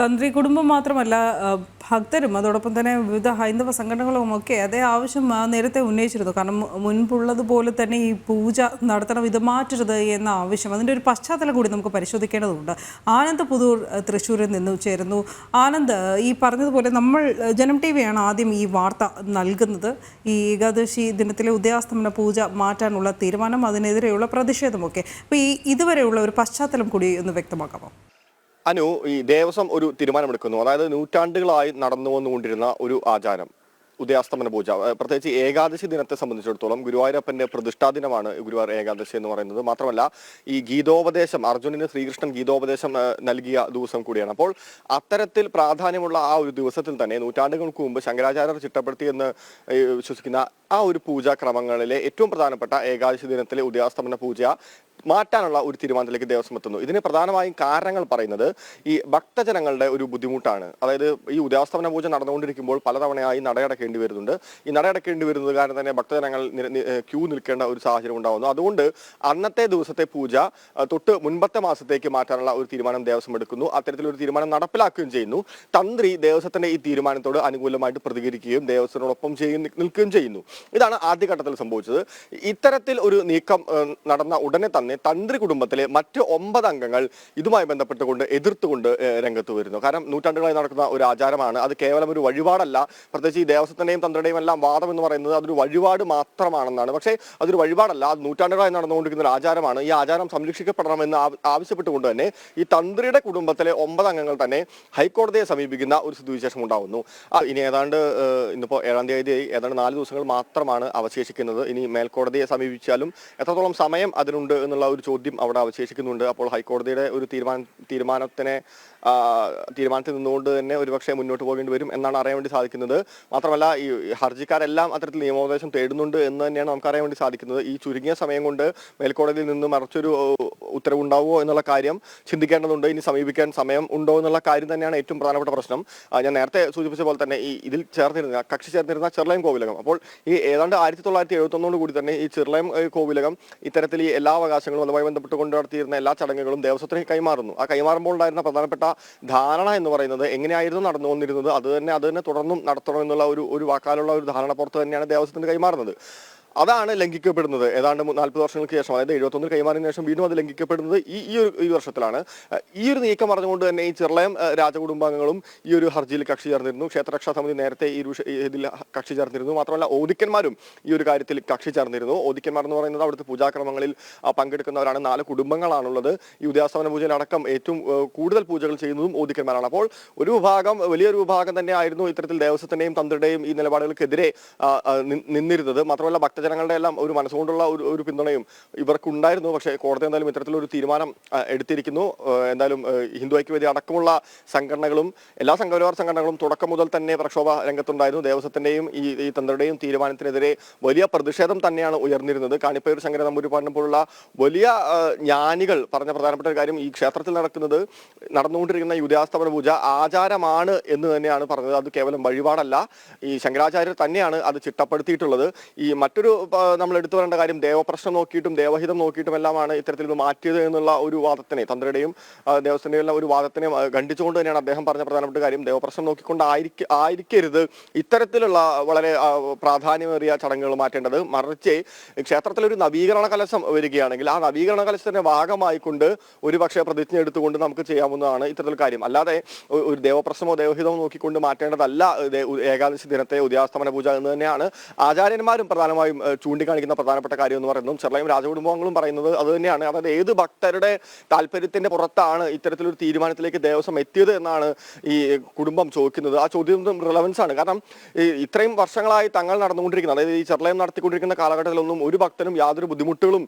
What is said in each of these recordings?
തന്ത്രി കുടുംബം മാത്രമല്ല ഭക്തരും അതോടൊപ്പം തന്നെ വിവിധ ഹൈന്ദവ സംഘടനകളും ഒക്കെ അതേ ആവശ്യം നേരത്തെ ഉന്നയിച്ചിരുന്നു. കാരണം മുൻപുള്ളതുപോലെ തന്നെ ഈ പൂജ നടത്തണം, ഇത് മാറ്റരുത് എന്ന ആവശ്യം. അതിൻ്റെ ഒരു പശ്ചാത്തലം കൂടി നമുക്ക് പരിശോധിക്കേണ്ടതുണ്ട്. ആനന്ദ് പുതൂർ തൃശ്ശൂരിൽ നിന്ന് ചേരുന്നു. ആനന്ദ്, ഈ പറഞ്ഞതുപോലെ നമ്മൾ ജനം ടി വിയാണ് ആദ്യം ഈ വാർത്ത നൽകുന്നത്. ഈ ഏകാദശി ദിനത്തിലെ ഉദയാസ്തമന പൂജ മാറ്റാനുള്ള തീരുമാനം, അതിനെതിരെയുള്ള പ്രതിഷേധമൊക്കെ. അപ്പോൾ ഈ ഇതുവരെയുള്ള ഒരു പശ്ചാത്തലം കൂടി ഒന്ന് വ്യക്തമാക്കാമോ? അനു, ഈ ദേവസ്വം ഒരു തീരുമാനമെടുക്കുന്നു. അതായത് നൂറ്റാണ്ടുകളായി നടന്നു വന്നുകൊണ്ടിരുന്ന ഒരു ആചാരം ഉദയാസ്തമന പൂജ, പ്രത്യേകിച്ച് ഏകാദശി ദിനത്തെ സംബന്ധിച്ചിടത്തോളം ഗുരുവായൂരപ്പന്റെ പ്രതിഷ്ഠാ ദിനമാണ് ഗുരുവായൂർ ഏകാദശി എന്ന് പറയുന്നത്. മാത്രമല്ല ഈ ഗീതോപദേശം, അർജുനന് ശ്രീകൃഷ്ണൻ ഗീതോപദേശം നൽകിയ ദിവസം കൂടിയാണ്. അപ്പോൾ അത്തരത്തിൽ പ്രാധാന്യമുള്ള ആ ഒരു ദിവസത്തിൽ തന്നെ നൂറ്റാണ്ടുകൾക്ക് മുമ്പ് ശങ്കരാചാര്യർ ചിട്ടപ്പെടുത്തിയെന്ന് വിശ്വസിക്കുന്ന ആ ഒരു പൂജാക്രമങ്ങളിലെ ഏറ്റവും പ്രധാനപ്പെട്ട ഏകാദശി ദിനത്തിലെ ഉദയാസ്തമന പൂജ മാറ്റാനുള്ള ഒരു തീരുമാനത്തിലേക്ക് ദേവസ്വം എത്തുന്നു. ഇതിന് പ്രധാനമായും കാരണങ്ങൾ പറയുന്നത് ഈ ഭക്തജനങ്ങളുടെ ഒരു ബുദ്ധിമുട്ടാണ്. അതായത് ഈ ഉദയാസ്തമന പൂജ നടന്നുകൊണ്ടിരിക്കുമ്പോൾ പലതവണയായി നടയടക്കേണ്ടി വരുന്നുണ്ട്. ഈ നടയടക്കേണ്ടി വരുന്നത് കാരണം തന്നെ ഭക്തജനങ്ങൾ ക്യൂ നിൽക്കേണ്ട ഒരു സാഹചര്യം ഉണ്ടാകുന്നു. അതുകൊണ്ട് അന്നത്തെ ദിവസത്തെ പൂജ തൊട്ട് മുൻപത്തെ മാസത്തേക്ക് മാറ്റാനുള്ള ഒരു തീരുമാനം ദേവസ്വം എടുക്കുന്നു. അത്തരത്തിലൊരു തീരുമാനം നടപ്പിലാക്കുകയും ചെയ്യുന്നു. തന്ത്രി ദേവസ്വത്തിന്റെ ഈ തീരുമാനത്തോട് അനുകൂലമായിട്ട് പ്രതികരിക്കുകയും ദേവസ്വത്തിനോടൊപ്പം നിൽക്കുകയും ചെയ്യുന്നു. ഇതാണ് ആദ്യഘട്ടത്തിൽ സംഭവിച്ചത്. ഇത്തരത്തിൽ ഒരു നീക്കം നടന്ന ഉടനെ തന്നെ തന്ത്രി കുടുംബത്തിലെ മറ്റ് 9 അംഗങ്ങൾ ഇതുമായി ബന്ധപ്പെട്ടുകൊണ്ട് എതിർത്തുകൊണ്ട് രംഗത്ത് വരുന്നു. കാരണം നൂറ്റാണ്ടുകളായി നടക്കുന്ന ഒരു ആചാരമാണ്. അത് കേവലം ഒരു വഴിപാടല്ല. പ്രത്യേകിച്ച് ഈ ദേവസ്വത്തിന്റെയും തന്ത്രിയുടെയും എല്ലാം വാദം എന്ന് പറയുന്നത് അതൊരു വഴിപാട് മാത്രമാണെന്നാണ്. പക്ഷേ അതൊരു വഴിപാടല്ല, അത് നൂറ്റാണ്ടുകളായി നടന്നുകൊണ്ടിരിക്കുന്ന ഒരു ആചാരമാണ്. ഈ ആചാരം സംരക്ഷിക്കപ്പെടണമെന്ന് ആവശ്യപ്പെട്ടുകൊണ്ട് തന്നെ ഈ തന്ത്രിയുടെ കുടുംബത്തിലെ 9 അംഗങ്ങൾ തന്നെ ഹൈക്കോടതിയെ സമീപിക്കുന്ന ഒരു സ്ഥിതിവിശേഷം ഉണ്ടാവുന്നു. ഇനി ഏതാണ്ട് ഇന്നിപ്പോ 7-ാം തീയതി ഏതാണ്ട് 4 ദിവസങ്ങൾ മാത്രമാണ് അവശേഷിക്കുന്നത്. ഇനി മേൽക്കോടതിയെ സമീപിച്ചാലും എത്രത്തോളം സമയം അതിനുണ്ട് എന്നുള്ള ഒരു ചോദ്യം അവിടെ അവശേഷിക്കുന്നുണ്ട്. അപ്പോൾ ഹൈക്കോടതിയുടെ ഒരു തീരുമാനത്തിൽ നിന്നുകൊണ്ട് തന്നെ ഒരുപക്ഷെ മുന്നോട്ട് പോകേണ്ടി വരും എന്നാണ് അറിയാൻ വേണ്ടി സാധിക്കുന്നത്. മാത്രമല്ല ഈ ഹർജിക്കാരെല്ലാം അത്തരത്തിൽ നിയമോപദേശം തേടുന്നുണ്ട് എന്ന് തന്നെയാണ് നമുക്ക് അറിയാൻ വേണ്ടി സാധിക്കുന്നത്. ഈ ചുരുങ്ങിയ സമയം കൊണ്ട് മേൽക്കോടതിയിൽ നിന്ന് മറിച്ചൊരു ഉത്തരവുണ്ടാവുമോ എന്നുള്ള കാര്യം ചിന്തിക്കേണ്ടതുണ്ട്. ഇനി സമീപിക്കാൻ സമയം ഉണ്ടോ എന്നുള്ള കാര്യം തന്നെയാണ് ഏറ്റവും പ്രധാനപ്പെട്ട പ്രശ്നം. ഞാൻ നേരത്തെ സൂചിപ്പിച്ച പോലെ തന്നെ ഈ ഇതിൽ കക്ഷി ചേർന്നിരുന്ന ചെർളയം കോവിലകം, അപ്പോൾ ഈ ഏതാണ്ട് 1971 കൂടി തന്നെ ഈ ചെർളയം കോവിലകം ഇത്തരത്തിൽ ഈ എല്ലാ അവകാശങ്ങളും അതുമായി ബന്ധപ്പെട്ടുകൊണ്ട് നടത്തിയിരുന്ന എല്ലാ ചടങ്ങുകളും ദേവസ്വത്തിന് കൈമാറുന്നു. ആ കൈമാറുമ്പോൾ ഉണ്ടായിരുന്ന പ്രധാനപ്പെട്ട ധാരണ എന്ന് പറയുന്നത് എങ്ങനെയായിരുന്നു നടന്നു വന്നിരുന്നത് അത് തന്നെ തുടർന്നും നടത്തണം എന്നുള്ള ഒരു വാക്കാലുള്ള ഒരു ധാരണ പുറത്ത് തന്നെയാണ് ദേവസ്വത്തിന് കൈമാറുന്നത്. അതാണ് ലംഘിക്കപ്പെടുന്നത്. ഏതാണ്ട് 40 വർഷങ്ങൾക്ക് ശേഷം, അതായത് 71 കൈമാറിയതിനു ശേഷം വീണ്ടും അത് ലംഘിക്കപ്പെടുന്നത് ഈ വർഷത്തിലാണ്. ഈ ഒരു നീക്കം പറഞ്ഞുകൊണ്ട് തന്നെ ഈ ചെർളയം രാജകുടുംബാംഗങ്ങളും ഈ ഒരു ഹർജിയിൽ കക്ഷി ചേർന്നിരുന്നു. ക്ഷേത്രരക്ഷാ സമിതി നേരത്തെ ഇതിൽ കക്ഷി ചേർന്നിരുന്നു. മാത്രമല്ല ഓദിക്കന്മാരും ഈ ഒരു കാര്യത്തിൽ കക്ഷി ചേർന്നിരുന്നു. ഓദിക്കന്മാർ എന്ന് പറയുന്നത് അവിടുത്തെ പൂജാക്രമങ്ങളിൽ പങ്കെടുക്കുന്നവരാണ്. 4 കുടുംബങ്ങളാണുള്ളത്. ഈ ഉദയാസ്തമന പൂജയിലടക്കം ഏറ്റവും കൂടുതൽ പൂജകൾ ചെയ്യുന്നതും ഓദിക്കന്മാരാണ്. അപ്പോൾ വലിയൊരു വിഭാഗം തന്നെ ആയിരുന്നു ഇത്തരത്തിൽ ദേവസ്വത്തിന്റെയും തന്ത്രിയുടെയും ഈ നിലപാടുകൾക്കെതിരെ നിന്നിരുന്നത്. മാത്രമല്ല ജനങ്ങളുടെ എല്ലാം ഒരു മനസ്സുകൊണ്ടുള്ള ഒരു പിന്തുണയും ഇവർക്കുണ്ടായിരുന്നു. പക്ഷേ കോടതി എന്തായാലും ഇത്തരത്തിലൊരു തീരുമാനം എടുത്തിരിക്കുന്നു. എന്തായാലും ഹിന്ദു ഐക്യവേദി അടക്കമുള്ള സംഘടനകളും എല്ലാ സംഘപരിവാർ സംഘടനകളും തുടക്കം മുതൽ തന്നെ പ്രക്ഷോഭ രംഗത്തുണ്ടായിരുന്നു. ദേവസ്വത്തിന്റെയും ഈ തന്ത്രയുടെയും തീരുമാനത്തിനെതിരെ വലിയ പ്രതിഷേധം തന്നെയാണ് ഉയർന്നിരുന്നത്. കാണിപ്പയൂർ ശങ്കര നമ്പൂതിരിപ്പാടിനെ പോലുള്ള വലിയ ജ്ഞാനികൾ പറഞ്ഞ പ്രധാനപ്പെട്ട ഒരു കാര്യം, ഈ ക്ഷേത്രത്തിൽ നടന്നുകൊണ്ടിരിക്കുന്ന ഈ ഉദയാസ്തമന പൂജ ആചാരമാണ് എന്ന് തന്നെയാണ് പറഞ്ഞത്. അത് കേവലം വഴിപാടല്ല. ഈ ശങ്കരാചാര്യർ തന്നെയാണ് അത് ചിട്ടപ്പെടുത്തിയിട്ടുള്ളത്. ഈ മറ്റൊരു നമ്മൾ എടുത്തു പറയേണ്ട കാര്യം, ദേവപ്രശ്നം നോക്കിയിട്ടും ദേവഹിതം നോക്കിയിട്ടും എല്ലാമാണ് ഇത്തരത്തിൽ ഇത് മാറ്റിയത് എന്നുള്ള ഒരു വാദത്തിനെ, തന്ത്രയുടെയും ദേവസ്വത്തിന്റെയും ഒരു വാദത്തിനെ ഖണ്ഡിച്ചുകൊണ്ട് തന്നെയാണ് അദ്ദേഹം പറഞ്ഞ പ്രധാനപ്പെട്ട കാര്യം, ദേവപ്രശ്നം നോക്കിക്കൊണ്ട് ആയിരിക്കരുത് ഇത്തരത്തിലുള്ള വളരെ പ്രാധാന്യമേറിയ ചടങ്ങുകൾ മാറ്റേണ്ടത്. മറിച്ച് ക്ഷേത്രത്തിലൊരു നവീകരണ കലശം വരികയാണെങ്കിൽ ആ നവീകരണ കലശത്തിന്റെ ഭാഗമായിക്കൊണ്ട് ഒരു പക്ഷേ പ്രതിജ്ഞ എടുത്തുകൊണ്ട് നമുക്ക് ചെയ്യാവുന്നതാണ് ഇത്തരത്തിൽ കാര്യം. അല്ലാതെ ഒരു ദേവപ്രശ്നമോ ദേവഹിതമോ നോക്കിക്കൊണ്ട് മാറ്റേണ്ടതല്ല ഏകാദശി ദിനത്തെ ഉദയാസ്തമന പൂജ എന്ന് തന്നെയാണ് ആചാര്യന്മാരും പ്രധാനമായും ചൂണ്ടിക്കാണിക്കുന്ന പ്രധാനപ്പെട്ട കാര്യം എന്ന് പറയുന്നത്. ചെർളയം രാജകുടുംബങ്ങളും പറയുന്നത് അത് തന്നെയാണ്. അതായത് ഏത് ഭക്തരുടെ താല്പര്യത്തിന്റെ പുറത്താണ് ഇത്തരത്തിലൊരു തീരുമാനത്തിലേക്ക് ദേവസ്വം എത്തിയത് എന്നാണ് ഈ കുടുംബം ചോദിക്കുന്നത്. ആ ചോദ്യം റിലവൻസ് ആണ്. കാരണം ഇത്രയും വർഷങ്ങളായി തങ്ങൾ നടന്നുകൊണ്ടിരിക്കുന്നത്, അതായത് ഈ ചെർളയം നടത്തിക്കൊണ്ടിരിക്കുന്ന കാലഘട്ടത്തിലൊന്നും ഒരു ഭക്തനും യാതൊരു ബുദ്ധിമുട്ടുകളും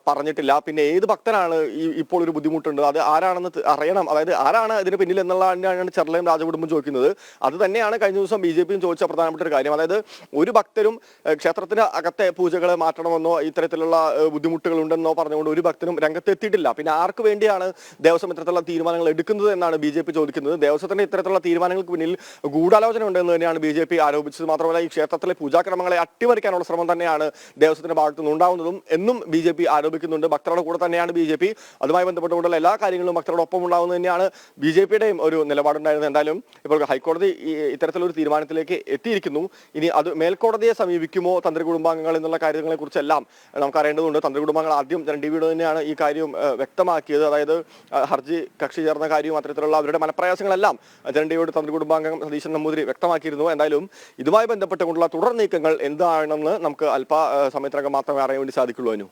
പറഞ്ഞിട്ടില്ല. പിന്നെ ഏത് ഭക്തനാണ് ഇപ്പോൾ ഒരു ബുദ്ധിമുട്ടുണ്ട്, അത് ആരാണെന്ന് അറിയണം, അതായത് ആരാണ് ഇതിന് പിന്നിൽ എന്നുള്ള തന്നെയാണ് ചെർളയം രാജകുടുംബം ചോദിക്കുന്നത്. അത് തന്നെയാണ് കഴിഞ്ഞ ദിവസം BJP ചോദിച്ച പ്രധാനപ്പെട്ട ഒരു കാര്യം. അതായത് ഒരു ഭക്തരും ക്ഷേത്രത്തിന് അകത്തെ പൂജകളെ മാറ്റണമെന്നോ ഇത്തരത്തിലുള്ള ബുദ്ധിമുട്ടുകൾ ഉണ്ടെന്നോ പറഞ്ഞുകൊണ്ട് ഒരു ഭക്തനും രംഗത്തെത്തിയിട്ടില്ല. പിന്നെ ആർക്ക് വേണ്ടിയാണ് ദേവസ്വം ഇത്തരത്തിലുള്ള തീരുമാനങ്ങൾ എടുക്കുന്നത് എന്നാണ് BJP ചോദിക്കുന്നത്. ദേവസ്വത്തിന്റെ ഇത്തരത്തിലുള്ള തീരുമാനങ്ങൾക്ക് പിന്നിൽ ഗൂഢാലോചന ഉണ്ടെന്ന് തന്നെയാണ് BJP ആരോപിച്ചത്. മാത്രമല്ല ഈ ക്ഷേത്രത്തിലെ പൂജാക്രമങ്ങളെ അട്ടിമറിക്കാനുള്ള ശ്രമം തന്നെയാണ് ദേവസ്വത്തിന്റെ ഭാഗത്തു നിന്ന് ഉണ്ടാവുന്നതും എന്നും BJP ആരോപിക്കുന്നുണ്ട്. ഭക്തരുടെ കൂടെ തന്നെയാണ് BJP. അതുമായി ബന്ധപ്പെട്ടുകൊണ്ടുള്ള എല്ലാ കാര്യങ്ങളും ഭക്തരോടൊപ്പം ഉണ്ടാവുന്നത് തന്നെയാണ് BJPയുടെയും ഒരു നിലപാടുണ്ടായിരുന്നത്. എന്തായാലും ഇപ്പോൾ ഹൈക്കോടതി ഇത്തരത്തിലൊരു തീരുമാനത്തിലേക്ക് എത്തിയിരിക്കുന്നു. ഇനി അത് മേൽക്കോടതിയെ സമീപിക്കുമോ തന്ത്രി കുടുംബാംഗങ്ങൾ എന്നുള്ള കാര്യങ്ങളെ കുറിച്ചെല്ലാം നമുക്ക് അറിയേണ്ടതുണ്ട്. തന്ത്രി കുടുംബാംഗങ്ങൾ ആദ്യം രണ്ടീവീട് തന്നെയാണ് ഈ കാര്യം വ്യക്തമാക്കിയത്. അതായത് ഹർജി കക്ഷി ചേർന്ന കാര്യവും അത്തരത്തിലുള്ള അവരുടെ മനപ്രയാസങ്ങളെല്ലാം രണ്ടീവീട് തന്ത്രി കുടുംബാംഗം സതീശൻ നമ്പൂതിരി വ്യക്തമാക്കിയിരുന്നു. എന്തായാലും ഇതുമായി ബന്ധപ്പെട്ടുകൊണ്ടുള്ള തുടർ നീക്കങ്ങൾ എന്താണെന്ന് നമുക്ക് അല്പ സമയത്തിനകം മാത്രമേ അറിയാൻ വേണ്ടി സാധിക്കുള്ളൂ.